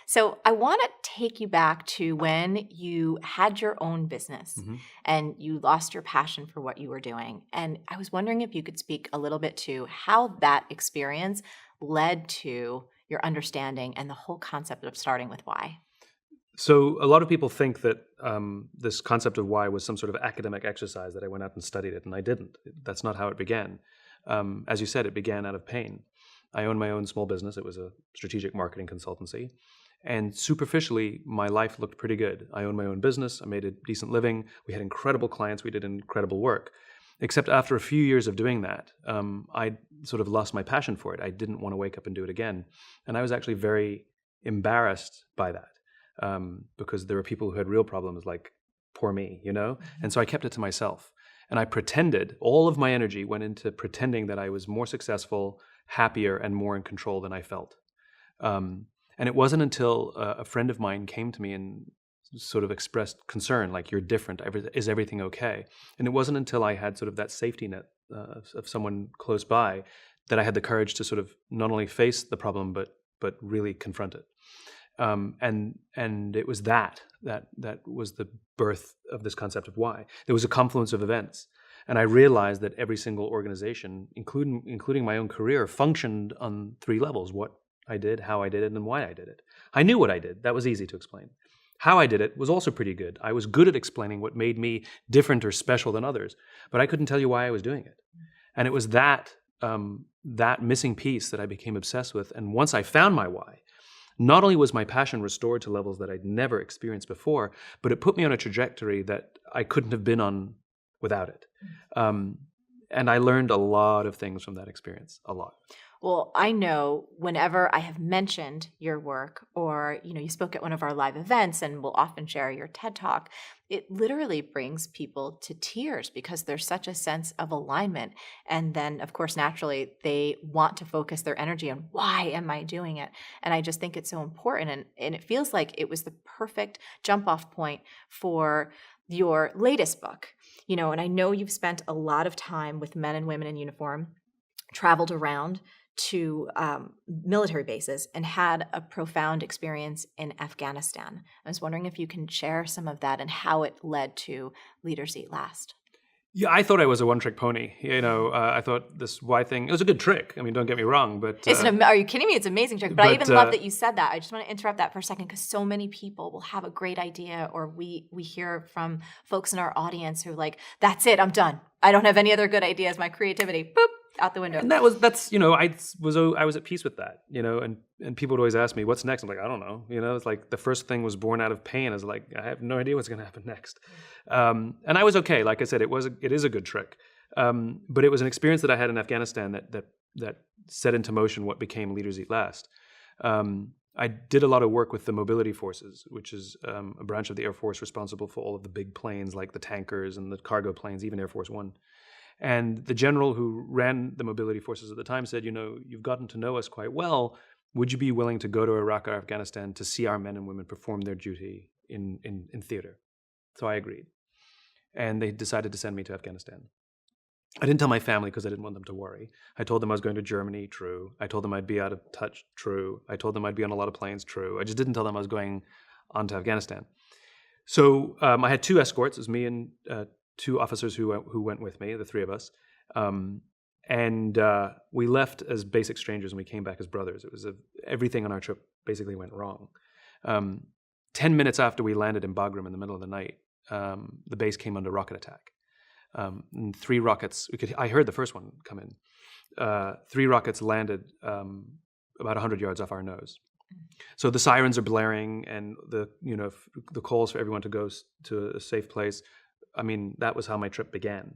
So I want to take you back to when you had your own business hmm and you lost your passion for what you were doing. And I was wondering if you could speak a little bit to how that experience led to your understanding and the whole concept of starting with why. So a lot of people think that this concept of why was some sort of academic exercise that I went out and studied it, and I didn't. That's not how it began. As you said, it began out of pain. I owned my own small business. It was a strategic marketing consultancy. And superficially, my life looked pretty good. I owned my own business. I made a decent living. We had incredible clients. We did incredible work. Except after a few years of doing that, I sort of lost my passion for it. I didn't want to wake up and do it again. And I was actually very embarrassed by that because there were people who had real problems like poor me, you know? And so I kept it to myself. And I pretended, all of my energy went into pretending that I was more successful, happier, and more in control than I felt. And it wasn't until a friend of mine came to me and sort of expressed concern, like, you're different, is everything okay? And it wasn't until I had sort of that safety net of someone close by that I had the courage to sort of not only face the problem, but really confront it. And it was that was the birth of this concept of why. There was a confluence of events, and I realized that every single organization, including my own career, functioned on three levels: what I did, how I did it, and why I did it. I knew what I did. That was easy to explain. How I did it was also pretty good. I was good at explaining what made me different or special than others, but I couldn't tell you why I was doing it. And it was that missing piece that I became obsessed with. And once I found my why, not only was my passion restored to levels that I'd never experienced before, but it put me on a trajectory that I couldn't have been on without it. And I learned a lot of things from that experience, a lot. Well, I know whenever I have mentioned your work or, you spoke at one of our live events and will often share your TED Talk, it literally brings people to tears because there's such a sense of alignment. And then, of course, naturally, they want to focus their energy on why am I doing it? And I just think it's so important. And it feels like it was the perfect jump off point for your latest book. And I know you've spent a lot of time with men and women in uniform, traveled around to military bases and had a profound experience in Afghanistan. I was wondering if you can share some of that and how it led to Leaders Eat Last. Yeah, I thought I was a one-trick pony. I thought this why thing, it was a good trick. I mean, don't get me wrong, but... Are you kidding me? It's an amazing trick. But I even but love that you said that. I just want to interrupt that for a second because so many people will have a great idea, or we hear from folks in our audience who are like, that's it, I'm done. I don't have any other good ideas. My creativity, boop, out the window. And I was at peace with that, and people would always ask me, what's next? I'm like, I don't know. It's like the first thing was born out of pain. I was like, I have no idea what's going to happen next. And I was okay. Like I said, it is a good trick. But it was an experience that I had in Afghanistan that set into motion what became Leaders Eat Last. I did a lot of work with the mobility forces, which is a branch of the Air Force responsible for all of the big planes like the tankers and the cargo planes, even Air Force One. And the general who ran the mobility forces at the time said, you've gotten to know us quite well. Would you be willing to go to Iraq or Afghanistan to see our men and women perform their duty in theater? So I agreed. And they decided to send me to Afghanistan. I didn't tell my family because I didn't want them to worry. I told them I was going to Germany, true. I told them I'd be out of touch, true. I told them I'd be on a lot of planes, true. I just didn't tell them I was going on to Afghanistan. So I had two escorts. It was me and two officers who went with me, the three of us. And we left as basic strangers and we came back as brothers. It was everything on our trip basically went wrong. 10 minutes after we landed in Bagram in the middle of the night, the base came under rocket attack. And three rockets, I heard the first one come in. Three rockets landed about 100 yards off our nose. So the sirens are blaring and the calls for everyone to go to a safe place. I mean, that was how my trip began.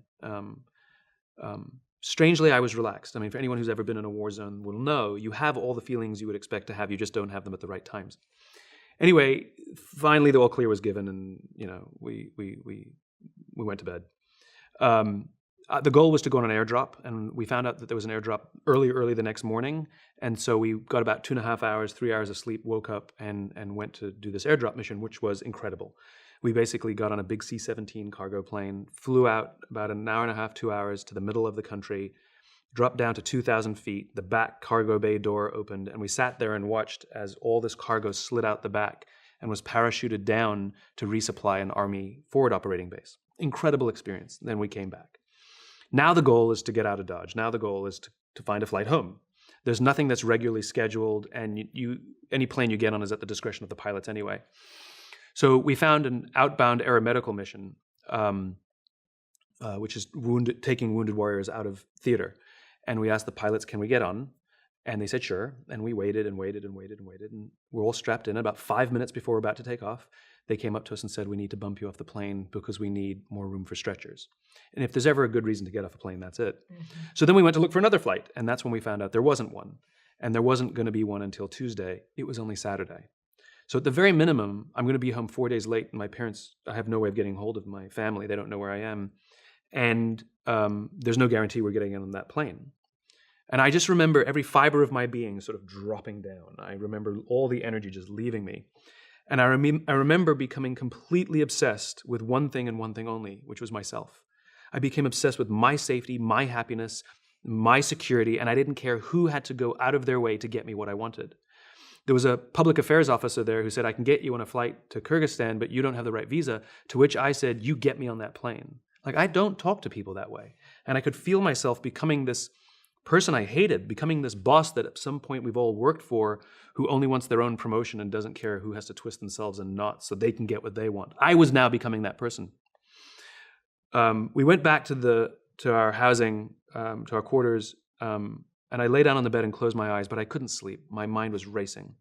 Strangely, I was relaxed. I mean, for anyone who's ever been in a war zone will know you have all the feelings you would expect to have. You just don't have them at the right times. Anyway, finally, the all clear was given, and we went to bed. The goal was to go on an airdrop, and we found out that there was an airdrop early the next morning. And so we got about 2.5 hours, 3 hours of sleep, woke up, and went to do this airdrop mission, which was incredible. We basically got on a big C-17 cargo plane, flew out about an hour and a half, 2 hours to the middle of the country, dropped down to 2,000 feet. The back cargo bay door opened, and we sat there and watched as all this cargo slid out the back and was parachuted down to resupply an Army forward operating base. Incredible experience. Then we came back. Now the goal is to get out of Dodge. Now the goal is to find a flight home. There's nothing that's regularly scheduled, and any plane you get on is at the discretion of the pilots anyway. So we found an outbound aeromedical mission, which is taking wounded warriors out of theater. And we asked the pilots, can we get on? And they said, sure. And we waited and waited and waited and waited. And we're all strapped in. About 5 minutes before we're about to take off, they came up to us and said, we need to bump you off the plane because we need more room for stretchers. And if there's ever a good reason to get off a plane, that's it. Mm-hmm. So then we went to look for another flight. And that's when we found out there wasn't one. And there wasn't going to be one until Tuesday. It was only Saturday. So at the very minimum, I'm going to be home 4 days late. And my parents, I have no way of getting hold of my family. They don't know where I am. And there's no guarantee we're getting on that plane. And I just remember every fiber of my being sort of dropping down. I remember all the energy just leaving me. And I remember becoming completely obsessed with one thing and one thing only, which was myself. I became obsessed with my safety, my happiness, my security, and I didn't care who had to go out of their way to get me what I wanted. There was a public affairs officer there who said, I can get you on a flight to Kyrgyzstan, but you don't have the right visa, to which I said, you get me on that plane. Like, I don't talk to people that way. And I could feel myself becoming this person I hated, becoming this boss that at some point we've all worked for, who only wants their own promotion and doesn't care who has to twist themselves in knots so they can get what they want. I was now becoming that person. We went back to our housing, to our quarters, and I lay down on the bed and closed my eyes, but I couldn't sleep. My mind was racing.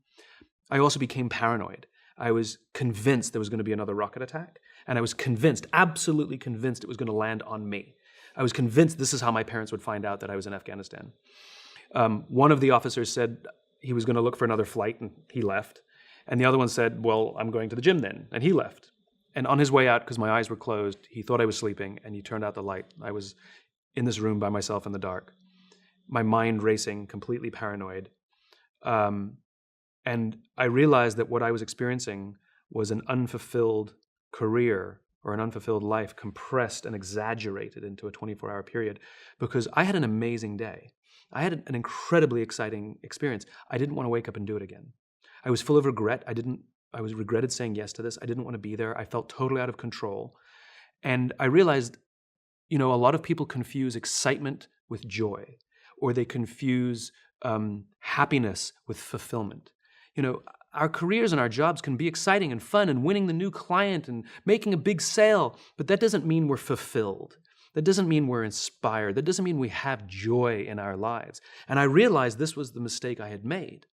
I also became paranoid. I was convinced there was going to be another rocket attack, and I was convinced, absolutely convinced, it was going to land on me. I was convinced this is how my parents would find out that I was in Afghanistan. One of the officers said he was going to look for another flight, and he left. And the other one said, well, I'm going to the gym then, and he left. And on his way out, because my eyes were closed, he thought I was sleeping, and he turned out the light. I was in this room by myself in the dark, my mind racing, completely paranoid. And I realized that what I was experiencing was an unfulfilled career or an unfulfilled life compressed and exaggerated into a 24-hour period, because I had an amazing day. I had an incredibly exciting experience. I didn't want to wake up and do it again. I was full of regret. I was regretted saying yes to this. I didn't want to be there. I felt totally out of control. And I realized, a lot of people confuse excitement with joy, or they confuse happiness with fulfillment. Our careers and our jobs can be exciting and fun and winning the new client and making a big sale, but that doesn't mean we're fulfilled. That doesn't mean we're inspired. That doesn't mean we have joy in our lives. And I realized this was the mistake I had made.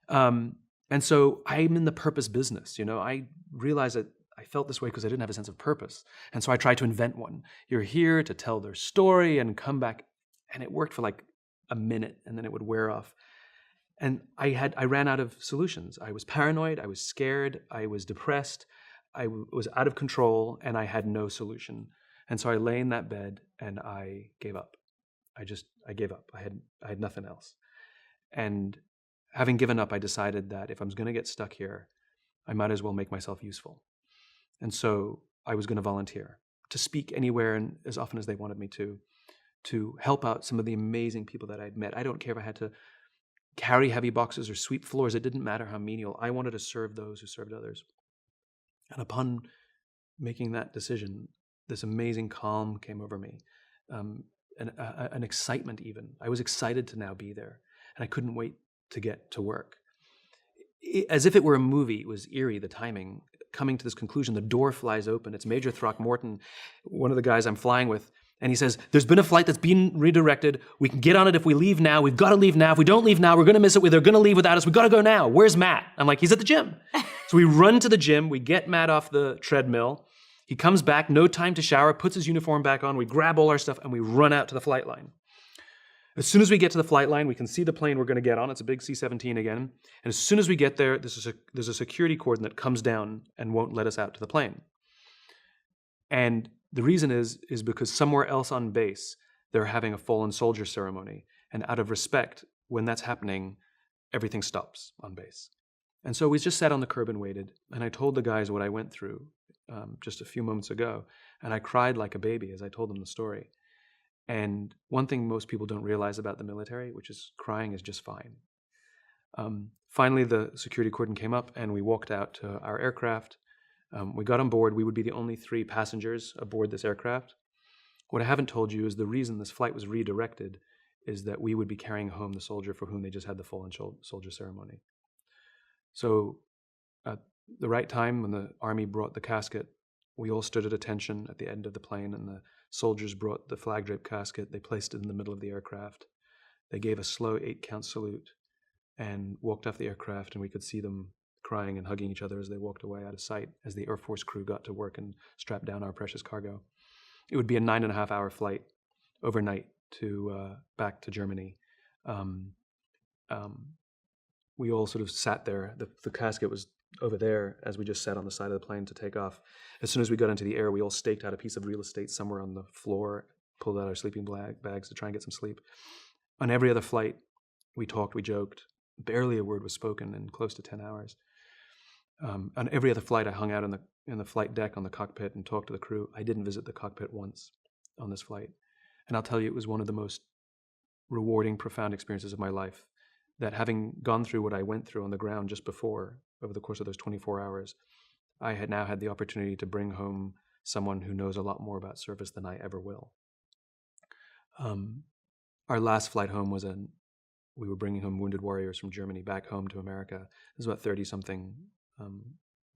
And so I'm in the purpose business. I realized that I felt this way because I didn't have a sense of purpose. And so I tried to invent one. You're here to tell their story and come back. And it worked for like a minute, and then it would wear off. And I ran out of solutions. I was paranoid, I was scared, I was depressed, I was out of control, and I had no solution. And so I lay in that bed and I gave up. I gave up. I had nothing else. And having given up, I decided that if I'm going to get stuck here, I might as well make myself useful. And so I was going to volunteer to speak anywhere and as often as they wanted me to help out some of the amazing people that I'd met. I don't care if I had to carry heavy boxes or sweep floors. It didn't matter how menial. I wanted to serve those who served others. And upon making that decision, this amazing calm came over me, an excitement even. I was excited to now be there, and I couldn't wait to get to work. As if it were a movie, it was eerie, the timing. Coming to this conclusion, the door flies open. It's Major Throckmorton, one of the guys I'm flying with. And he says, there's been a flight that's been redirected. We can get on it if we leave now. We've got to leave now. If we don't leave now, we're going to miss it. They're going to leave without us. We've got to go now. Where's Matt? I'm like, he's at the gym. So we run to the gym. We get Matt off the treadmill. He comes back, no time to shower, puts his uniform back on. We grab all our stuff and we run out to the flight line. As soon as we get to the flight line, we can see the plane we're going to get on. It's a big C-17 again. And as soon as we get there, there's a security cordon that comes down and won't let us out to the plane. And the reason is because somewhere else on base, they're having a fallen soldier ceremony. And out of respect, when that's happening, everything stops on base. And so we just sat on the curb and waited. And I told the guys what I went through just a few moments ago. And I cried like a baby as I told them the story. And one thing most people don't realize about the military, which is crying is just fine. Finally, the security cordon came up and we walked out to our aircraft. We got on board. We would be the only 3 passengers aboard this aircraft. What I haven't told you is the reason this flight was redirected is that we would be carrying home the soldier for whom they just had the fallen soldier ceremony. So at the right time, when the Army brought the casket, we all stood at attention at the end of the plane, and the soldiers brought the flag-draped casket. They placed it in the middle of the aircraft. They gave a slow 8-count salute and walked off the aircraft, and we could see them crying and hugging each other as they walked away out of sight as the Air Force crew got to work and strapped down our precious cargo. It would be a 9.5-hour flight overnight to back to Germany. We all sort of sat there. The casket was over there as we just sat on the side of the plane to take off. As soon as we got into the air, we all staked out a piece of real estate somewhere on the floor, pulled out our sleeping bags to try and get some sleep. On every other flight, we talked, we joked. Barely a word was spoken in close to 10 hours. On every other flight, I hung out in the flight deck on the cockpit and talked to the crew. I didn't visit the cockpit once on this flight. And I'll tell you, it was one of the most rewarding, profound experiences of my life, that having gone through what I went through on the ground just before, over the course of those 24 hours, I had now had the opportunity to bring home someone who knows a lot more about service than I ever will. Our last flight home was we were bringing home wounded warriors from Germany back home to America. There's about 30-something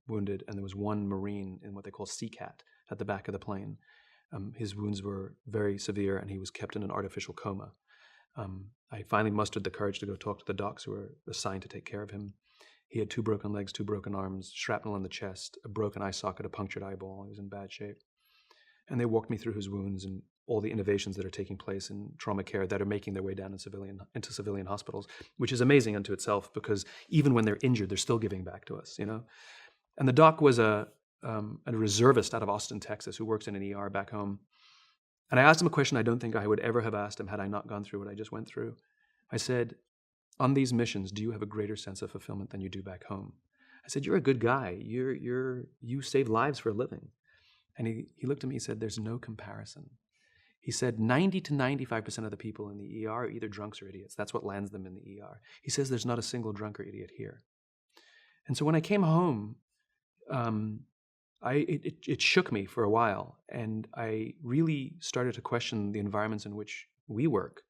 wounded, and there was one Marine in what they call CCAT at the back of the plane. His wounds were very severe, and he was kept in an artificial coma. I finally mustered the courage to go talk to the docs who were assigned to take care of him. He had 2 broken legs, 2 broken arms, shrapnel in the chest, a broken eye socket, a punctured eyeball. He was in bad shape. And they walked me through his wounds and all the innovations that are taking place in trauma care that are making their way down into civilian hospitals, which is amazing unto itself, because even when they're injured, they're still giving back to us, you know? And the doc was a reservist out of Austin, Texas, who works in an ER back home. And I asked him a question I don't think I would ever have asked him had I not gone through what I just went through. I said, on these missions, do you have a greater sense of fulfillment than you do back home? I said, you're a good guy. You save lives for a living. And he looked at me and said, there's no comparison. He said 90 to 95% of the people in the ER are either drunks or idiots. That's what lands them in the ER. He says there's not a single drunk or idiot here. And so when I came home, it shook me for a while, and I really started to question the environments in which we work.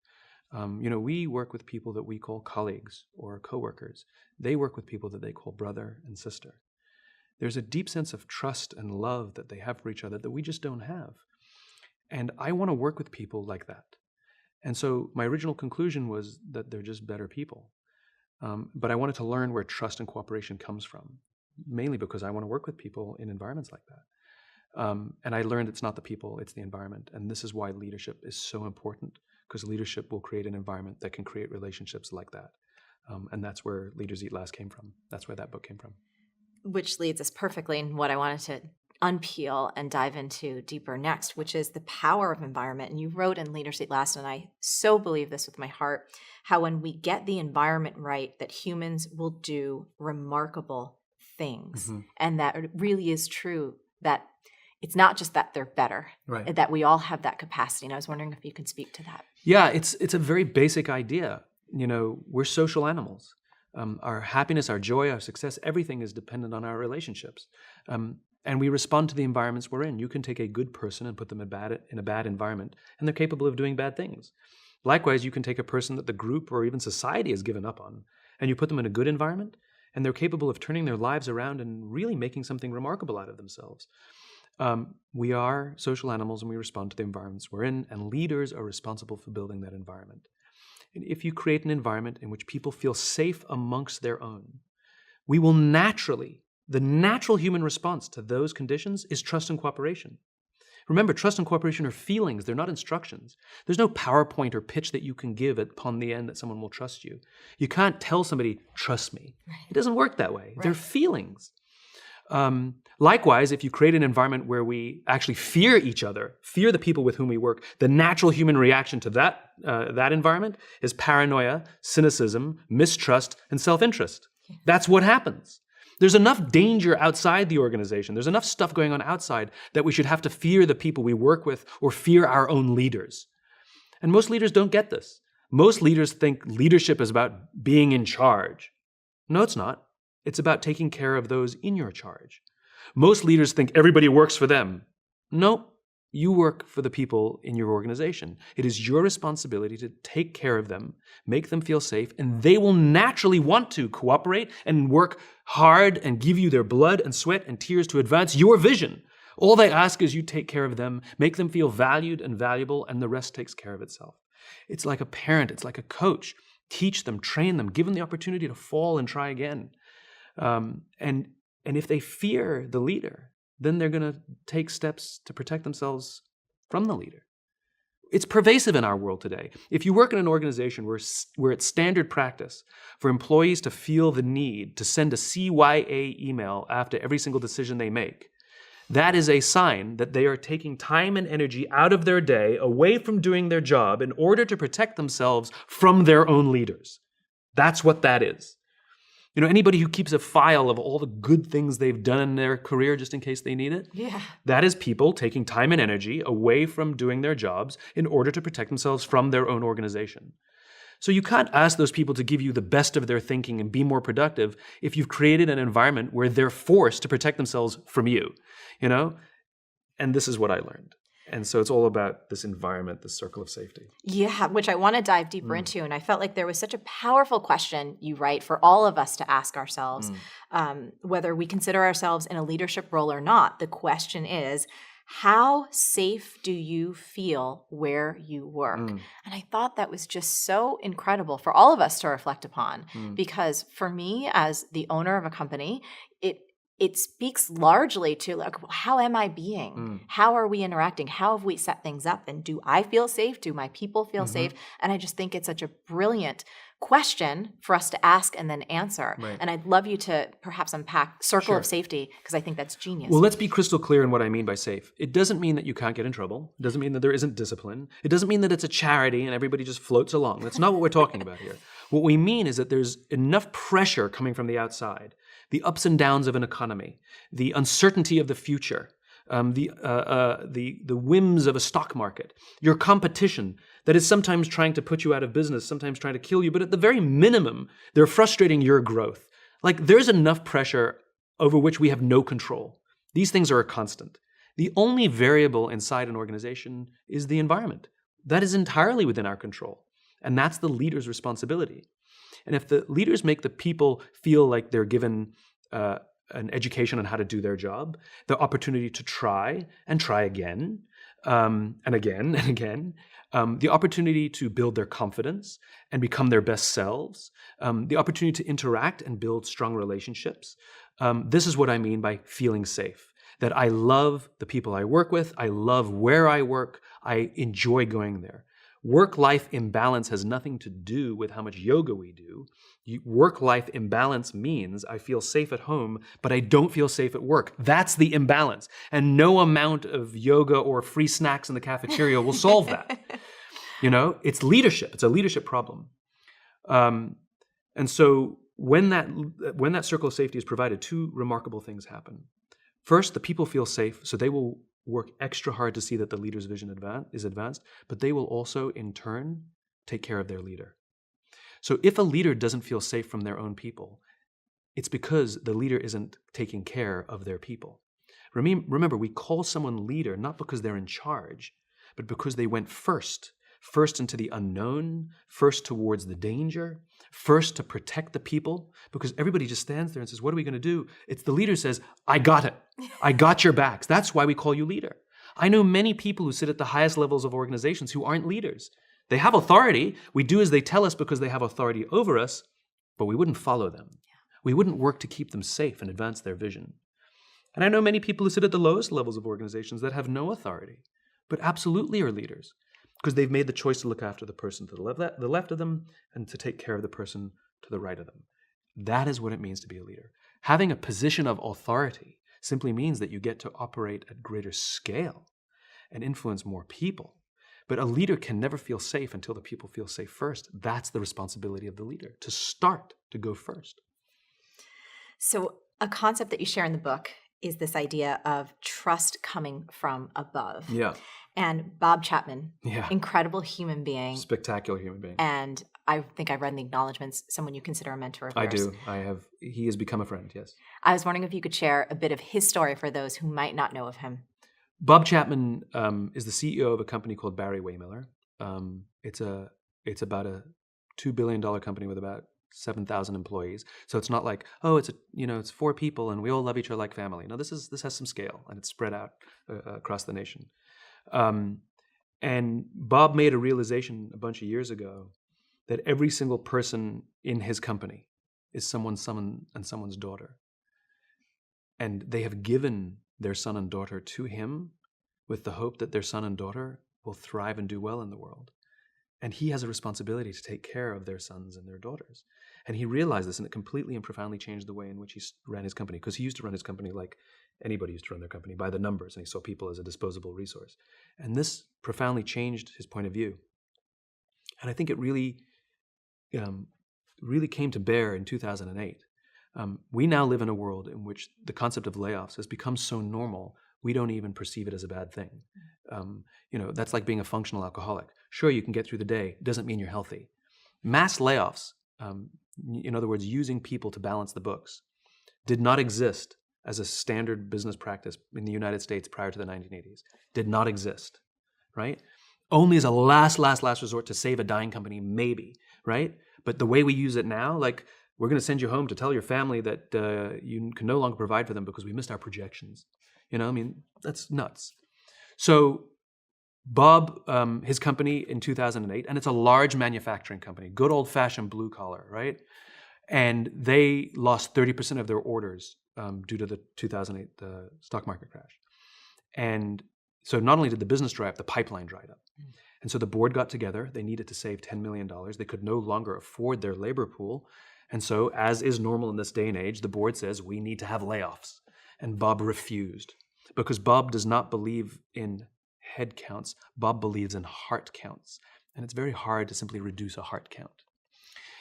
We work with people that we call colleagues or coworkers. They work with people that they call brother and sister. There's a deep sense of trust and love that they have for each other that we just don't have. And I want to work with people like that. And so my original conclusion was that they're just better people. But I wanted to learn where trust and cooperation comes from, mainly because I want to work with people in environments like that. And I learned it's not the people, it's the environment. And this is why leadership is so important, because leadership will create an environment that can create relationships like that. And that's where Leaders Eat Last came from. That's where that book came from. Which leads us perfectly in what I wanted to unpeel and dive into deeper next, which is the power of environment. And you wrote in Leaders Eat Last, and I so believe this with my heart, how when we get the environment right, that humans will do remarkable things. Mm-hmm. And that it really is true that it's not just that they're better, right, that we all have that capacity. And I was wondering if you could speak to that. Yeah, it's a very basic idea. We're social animals. Our happiness, our joy, our success, everything is dependent on our relationships. And we respond to the environments we're in. You can take a good person and put them in a bad environment, and they're capable of doing bad things. Likewise, you can take a person that the group or even society has given up on, and you put them in a good environment, and they're capable of turning their lives around and really making something remarkable out of themselves. We are social animals, and we respond to the environments we're in, and leaders are responsible for building that environment. And if you create an environment in which people feel safe amongst their own, we will the natural human response to those conditions is trust and cooperation. Remember, trust and cooperation are feelings. They're not instructions. There's no PowerPoint or pitch that you can give upon the end that someone will trust you. You can't tell somebody, trust me. It doesn't work that way. Right. They're feelings. Likewise, if you create an environment where we actually fear each other, fear the people with whom we work, the natural human reaction to that environment is paranoia, cynicism, mistrust, and self-interest. That's what happens. There's enough danger outside the organization. There's enough stuff going on outside that we should have to fear the people we work with or fear our own leaders. And most leaders don't get this. Most leaders think leadership is about being in charge. No, it's not. It's about taking care of those in your charge. Most leaders think everybody works for them. No, you work for the people in your organization. It is your responsibility to take care of them, make them feel safe, and they will naturally want to cooperate and work hard and give you their blood and sweat and tears to advance your vision. All they ask is you take care of them, make them feel valued and valuable, and the rest takes care of itself. It's like a parent, it's like a coach. Teach them, train them, give them the opportunity to fall and try again. And if they fear the leader, then they're going to take steps to protect themselves from the leader. It's pervasive in our world today. If you work in an organization where it's standard practice for employees to feel the need to send a CYA email after every single decision they make, that is a sign that they are taking time and energy out of their day away from doing their job in order to protect themselves from their own leaders. That's what that is. You know, anybody who keeps a file of all the good things they've done in their career just in case they need it, that is people taking time and energy away from doing their jobs in order to protect themselves from their own organization. So you can't ask those people to give you the best of their thinking and be more productive if you've created an environment where they're forced to protect themselves from you, you know? And this is what I learned. And so it's all about this environment, this circle of safety. Yeah, which I want to dive deeper into. And I felt like there was such a powerful question, you write, for all of us to ask ourselves, whether we consider ourselves in a leadership role or not. The question is, how safe do you feel where you work? And I thought that was just so incredible for all of us to reflect upon, because for me, as the owner of a company, it speaks largely to, like, how am I being? How are we interacting? How have we set things up? And do I feel safe? Do my people feel safe? And I just think it's such a brilliant question for us to ask and then answer. Right. And I'd love you to perhaps unpack circle of safety, because I think that's genius. Well, let's be crystal clear in what I mean by safe. It doesn't mean that you can't get in trouble. It doesn't mean that there isn't discipline. It doesn't mean that it's a charity and everybody just floats along. That's not what we're talking about here. What we mean is that there's enough pressure coming from the outside, the ups and downs of an economy, the uncertainty of the future, the whims of a stock market, your competition that is sometimes trying to put you out of business, sometimes trying to kill you, but at the very minimum, they're frustrating your growth. Like, there's enough pressure over which we have no control. These things are a constant. The only variable inside an organization is the environment. That is entirely within our control. And that's the leader's responsibility. And if the leaders make the people feel like they're given an education on how to do their job, the opportunity to try and try again, and again and again, the opportunity to build their confidence and become their best selves, the opportunity to interact and build strong relationships. This is what I mean by feeling safe. That I love the people I work with, I love where I work, I enjoy going there. Work-life imbalance has nothing to do with how much yoga we do. Work-life imbalance means I feel safe at home, but I don't feel safe at work. That's the imbalance. And no amount of yoga or free snacks in the cafeteria will solve that. You know, it's leadership. It's a leadership problem. And so when that circle of safety is provided, two remarkable things happen. First, the people feel safe, so they will work extra hard to see that the leader's vision is advanced, but they will also, in turn, take care of their leader. So if a leader doesn't feel safe from their own people, it's because the leader isn't taking care of their people. Remember, we call someone leader not because they're in charge, but because they went first into the unknown, first towards the danger, first to protect the people, because everybody just stands there and says, what are we going to do? It's the leader says, I got it. I got your backs. That's why we call you leader. I know many people who sit at the highest levels of organizations who aren't leaders. They have authority. We do as they tell us because they have authority over us, but we wouldn't follow them. We wouldn't work to keep them safe and advance their vision. And I know many people who sit at the lowest levels of organizations that have no authority, but absolutely are leaders, because they've made the choice to look after the person to the left of them and to take care of the person to the right of them. That is what it means to be a leader. Having a position of authority simply means that you get to operate at greater scale and influence more people. But a leader can never feel safe until the people feel safe first. That's the responsibility of the leader, to start, to go first. So a concept that you share in the book is this idea of trust coming from above. Yeah. And Bob Chapman, Yeah. incredible human being. Spectacular human being. And I think I've read in the acknowledgments, someone you consider a mentor of yours. I do. I have. He has become a friend, yes. I was wondering if you could share a bit of his story for those who might not know of him. Bob Chapman is the CEO of a company called Barry Waymiller. It's about a $2 billion company with about 7,000 employees. So it's not like, oh, it's 4 people and we all love each other like family. No, this has some scale and it's spread out across the nation. And Bob made a realization a bunch of years ago that every single person in his company is someone's son and someone's daughter. And they have given their son and daughter to him with the hope that their son and daughter will thrive and do well in the world. And he has a responsibility to take care of their sons and their daughters. And he realized this, and it completely and profoundly changed the way in which he ran his company, because he used to run his company like anybody used to run their company, by the numbers, and he saw people as a disposable resource. And this profoundly changed his point of view. And I think it really came to bear in 2008. We now live in a world in which the concept of layoffs has become so normal, we don't even perceive it as a bad thing. That's like being a functional alcoholic. Sure, you can get through the day, doesn't mean you're healthy. Mass layoffs, in other words, using people to balance the books, did not exist as a standard business practice in the United States prior to the 1980s. Did not exist, right? Only as a last resort to save a dying company, maybe, right? But the way we use it now, like, we're going to send you home to tell your family that you can no longer provide for them because we missed our projections. That's nuts. So Bob, his company in 2008, and it's a large manufacturing company, good old-fashioned blue collar, right? And they lost 30% of their orders due to the 2008 stock market crash. And so not only did the business dry up, the pipeline dried up. And so the board got together. They needed to save $10 million. They could no longer afford their labor pool. And so, as is normal in this day and age, the board says, we need to have layoffs. And Bob refused, because Bob does not believe in head counts. Bob believes in heart counts. And it's very hard to simply reduce a heart count.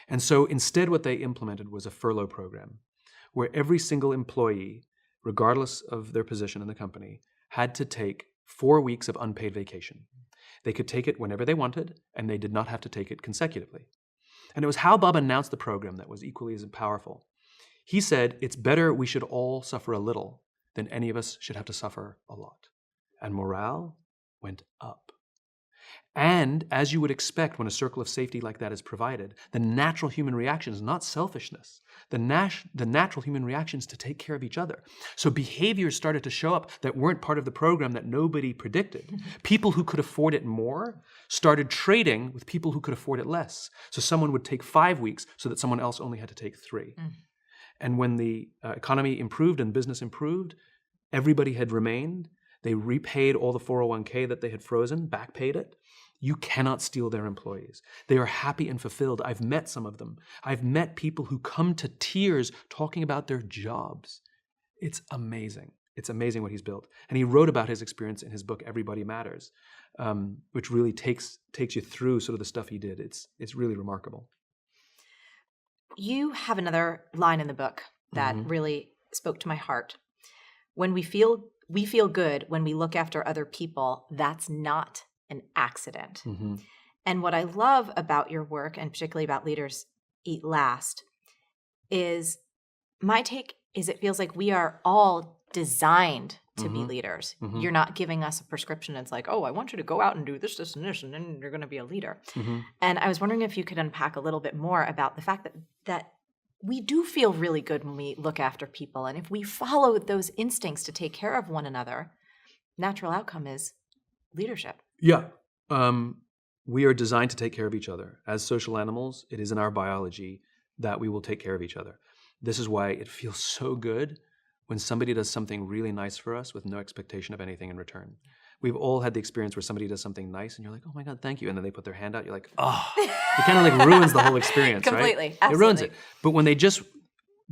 And so instead what they implemented was a furlough program, where every single employee, regardless of their position in the company, had to take 4 weeks of unpaid vacation. They could take it whenever they wanted, and they did not have to take it consecutively. And it was how Bob announced the program that was equally as powerful. He said, it's better we should all suffer a little than any of us should have to suffer a lot. And morale went up. And as you would expect when a circle of safety like that is provided, the natural human reaction is not selfishness. The natural human reaction is to take care of each other. So behaviors started to show up that weren't part of the program that nobody predicted. People who could afford it more started trading with people who could afford it less. So someone would take 5 weeks so that someone else only had to take 3. And when the economy improved and business improved, everybody had remained. They repaid all the 401k that they had frozen, backpaid it. You cannot steal their employees. They are happy and fulfilled. I've met some of them. I've met people who come to tears talking about their jobs. It's amazing. It's amazing what he's built. And he wrote about his experience in his book, Everybody Matters, which really takes you through sort of the stuff he did. It's really remarkable. You have another line in the book that really spoke to my heart. When we feel good when we look after other people, that's not an accident. And what I love about your work, and particularly about Leaders Eat Last, is my take is it feels like we are all designed to be leaders. You're not giving us a prescription. It's like, oh, I want you to go out and do this, this, and this, and then you're going to be a leader. And I was wondering if you could unpack a little bit more about the fact that we do feel really good when we look after people. And if we follow those instincts to take care of one another, natural outcome is leadership. Yeah. We are designed to take care of each other. As social animals, it is in our biology that we will take care of each other. This is why it feels so good when somebody does something really nice for us with no expectation of anything in return. We've all had the experience where somebody does something nice and you're like, oh my God, thank you. And then they put their hand out. You're like, oh, it kind of like ruins the whole experience, Completely. right? Absolutely. It ruins it. But when they just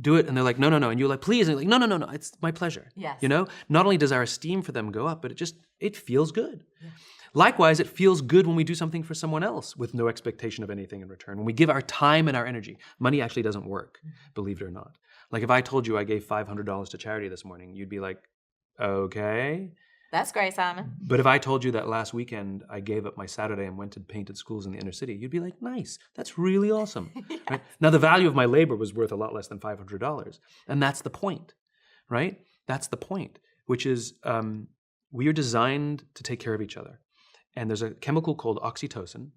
do it and they're like, no. And you're like, please. And you're like, no. It's my pleasure. Yes. Not only does our esteem for them go up, but it feels good. Yeah. Likewise, it feels good when we do something for someone else with no expectation of anything in return. When we give our time and our energy. Money actually doesn't work, believe it or not. Like if I told you I gave $500 to charity this morning, you'd be like, okay. That's great, Simon. But if I told you that last weekend I gave up my Saturday and went to painted schools in the inner city, you'd be like, nice, that's really awesome. Yes. Right? Now, the value of my labor was worth a lot less than $500. And that's the point, right? That's the point, which is we are designed to take care of each other. And there's a chemical called oxytocin,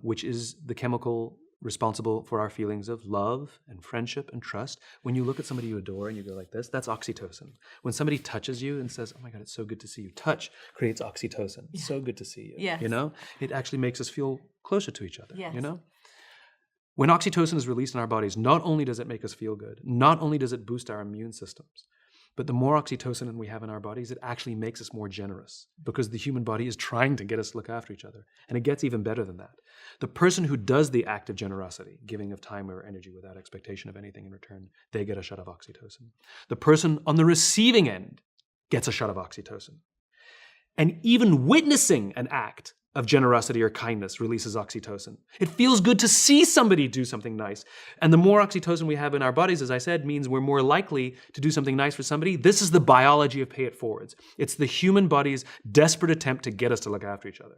which is the chemical responsible for our feelings of love and friendship and trust. When you look at somebody you adore and you go like this, that's oxytocin. When somebody touches you and says, oh my God, it's so good to see you. Touch creates oxytocin. It's so good to see you. Yes. You know, it actually makes us feel closer to each other. Yes. You know, when oxytocin is released in our bodies, not only does it make us feel good, not only does it boost our immune systems, but the more oxytocin we have in our bodies, it actually makes us more generous because the human body is trying to get us to look after each other. And it gets even better than that. The person who does the act of generosity, giving of time or energy without expectation of anything in return, they get a shot of oxytocin. The person on the receiving end gets a shot of oxytocin. And even witnessing an act of generosity or kindness releases oxytocin. It feels good to see somebody do something nice. And the more oxytocin we have in our bodies, as I said, means we're more likely to do something nice for somebody. This is the biology of pay it forwards. It's the human body's desperate attempt to get us to look after each other.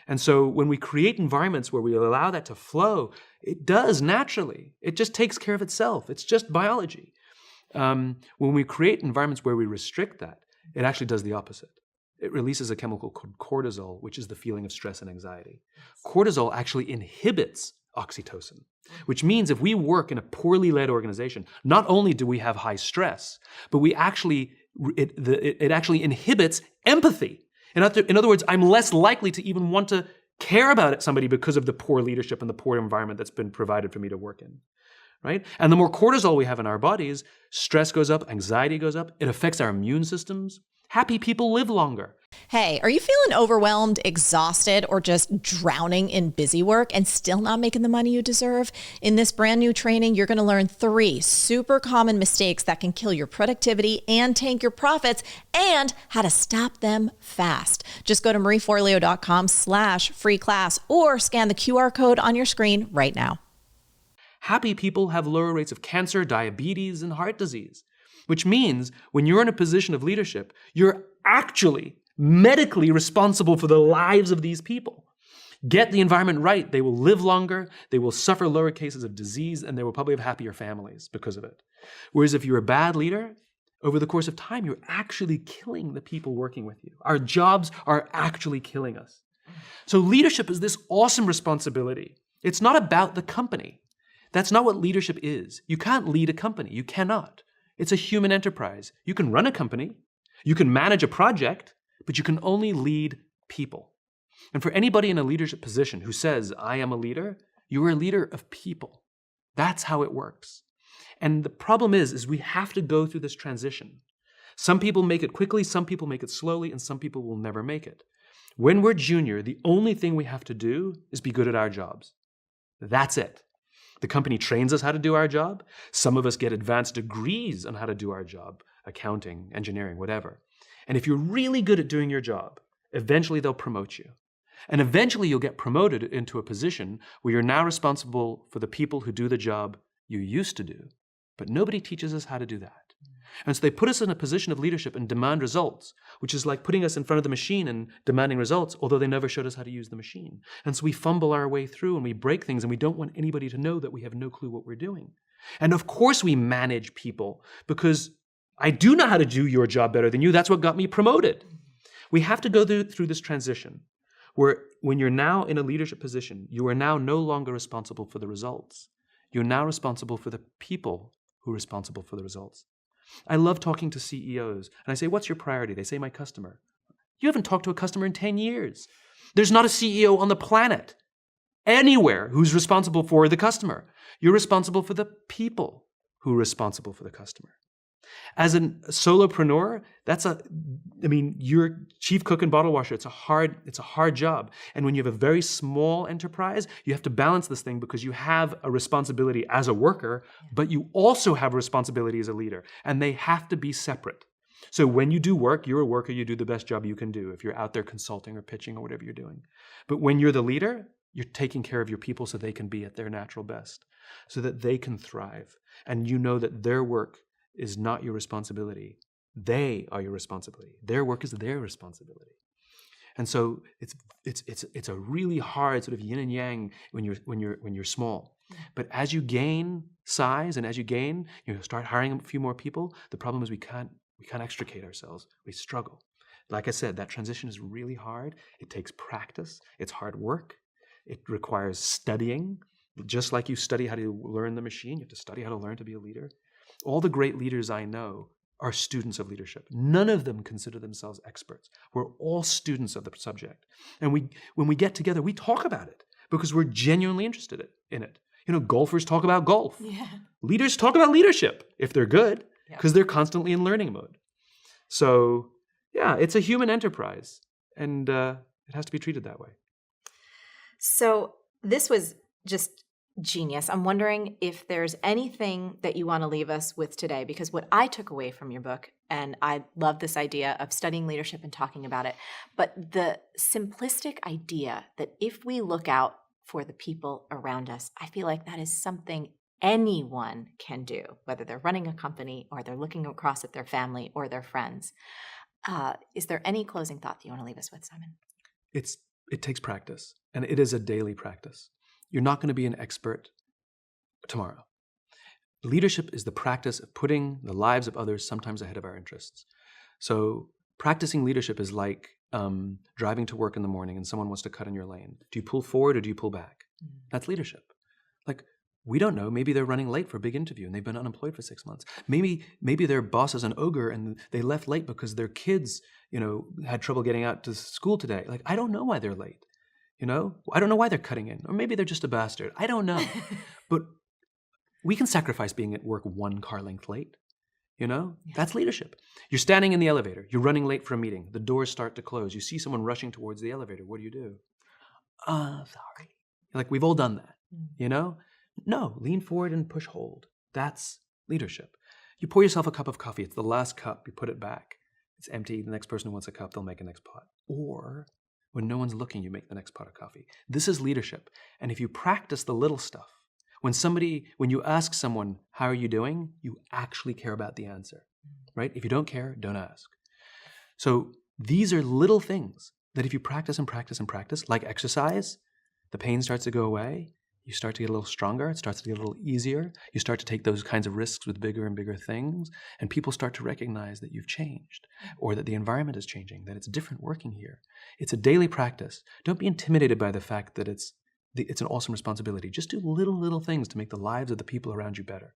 And so when we create environments where we allow that to flow, it does naturally. It just takes care of itself. It's just biology. When we create environments where we restrict that, it actually does the opposite. It releases a chemical called cortisol, which is the feeling of stress and anxiety. Cortisol actually inhibits oxytocin, which means if we work in a poorly led organization, not only do we have high stress, but it actually inhibits empathy. In other words, I'm less likely to even want to care about somebody because of the poor leadership and the poor environment that's been provided for me to work in. Right? And the more cortisol we have in our bodies, stress goes up, anxiety goes up, it affects our immune systems. Happy people live longer. Hey, are you feeling overwhelmed, exhausted, or just drowning in busy work and still not making the money you deserve? In this brand new training, you're going to learn 3 super common mistakes that can kill your productivity and tank your profits, and how to stop them fast. Just go to marieforleo.com/free class or scan the QR code on your screen right now. Happy people have lower rates of cancer, diabetes, and heart disease, which means when you're in a position of leadership, you're actually medically responsible for the lives of these people. Get the environment right, they will live longer, they will suffer lower cases of disease, and they will probably have happier families because of it. Whereas if you're a bad leader, over the course of time, you're actually killing the people working with you. Our jobs are actually killing us. So leadership is this awesome responsibility. It's not about the company. That's not what leadership is. You can't lead a company. You cannot. It's a human enterprise. You can run a company, you can manage a project, but you can only lead people. And for anybody in a leadership position who says, I am a leader, you are a leader of people. That's how it works. And the problem is we have to go through this transition. Some people make it quickly, some people make it slowly, and some people will never make it. When we're junior, the only thing we have to do is be good at our jobs. That's it. The company trains us how to do our job. Some of us get advanced degrees on how to do our job, accounting, engineering, whatever. And if you're really good at doing your job, eventually they'll promote you. And eventually you'll get promoted into a position where you're now responsible for the people who do the job you used to do. But nobody teaches us how to do that. And so they put us in a position of leadership and demand results, which is like putting us in front of the machine and demanding results, although they never showed us how to use the machine. And so we fumble our way through and we break things and we don't want anybody to know that we have no clue what we're doing. And of course we manage people because I do know how to do your job better than you. That's what got me promoted. We have to go through this transition where when you're now in a leadership position, you are now no longer responsible for the results. You're now responsible for the people who are responsible for the results. I love talking to CEOs, and I say, what's your priority? They say, my customer. You haven't talked to a customer in 10 years. There's not a CEO on the planet, anywhere, who's responsible for the customer. You're responsible for the people who are responsible for the customer. As a solopreneur, you're chief cook and bottle washer. It's a hard job. And when you have a very small enterprise, you have to balance this thing because you have a responsibility as a worker, but you also have a responsibility as a leader. And they have to be separate. So when you do work, you're a worker, you do the best job you can do if you're out there consulting or pitching or whatever you're doing. But when you're the leader, you're taking care of your people so they can be at their natural best, so that they can thrive. And you know that their work is not your responsibility. They are your responsibility. Their work is their responsibility. And so it's a really hard sort of yin and yang when you're small. But as you gain size and as you gain, start hiring a few more people, the problem is we can't extricate ourselves. We struggle. Like I said, that transition is really hard. It takes practice. It's hard work. It requires studying. Just like you study how to learn the machine, you have to study how to learn to be a leader. All the great leaders I know are students of leadership. None of them consider themselves experts. We're all students of the subject. And when we get together, we talk about it because we're genuinely interested in it. Golfers talk about golf. Yeah. Leaders talk about leadership if they're good, because they're constantly in learning mode. So, yeah, it's a human enterprise, and it has to be treated that way. So this was just genius. I'm wondering if there's anything that you want to leave us with today, because what I took away from your book, and I love this idea of studying leadership and talking about it, but the simplistic idea that if we look out for the people around us, I feel like that is something anyone can do, whether they're running a company or they're looking across at their family or their friends. Is there any closing thought that you want to leave us with, Simon? It takes practice, and it is a daily practice. You're not going to be an expert tomorrow. Leadership is the practice of putting the lives of others sometimes ahead of our interests. So practicing leadership is like driving to work in the morning and someone wants to cut in your lane. Do you pull forward or do you pull back? That's leadership. Like, we don't know. Maybe they're running late for a big interview and they've been unemployed for 6 months. Maybe their boss is an ogre and they left late because their kids, had trouble getting out to school today. Like, I don't know why they're late. I don't know why they're cutting in. Or maybe they're just a bastard. I don't know. But we can sacrifice being at work 1 car length late. That's leadership. You're standing in the elevator. You're running late for a meeting. The doors start to close. You see someone rushing towards the elevator. What do? Sorry. Like, we've all done that, No, lean forward and push hold. That's leadership. You pour yourself a cup of coffee. It's the last cup. You put it back. It's empty. The next person who wants a cup, they'll make a next pot. Or when no one's looking, you make the next pot of coffee. This is leadership. And if you practice the little stuff, when you ask someone, how are you doing? You actually care about the answer, right? If you don't care, don't ask. So these are little things that if you practice and practice and practice, like exercise, the pain starts to go away. You start to get a little stronger. It starts to get a little easier. You start to take those kinds of risks with bigger and bigger things. And people start to recognize that you've changed or that the environment is changing, that it's different working here. It's a daily practice. Don't be intimidated by the fact that it's an awesome responsibility. Just do little things to make the lives of the people around you better.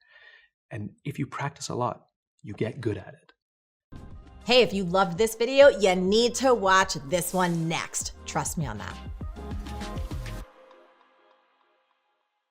And if you practice a lot, you get good at it. Hey, if you loved this video, you need to watch this one next. Trust me on that.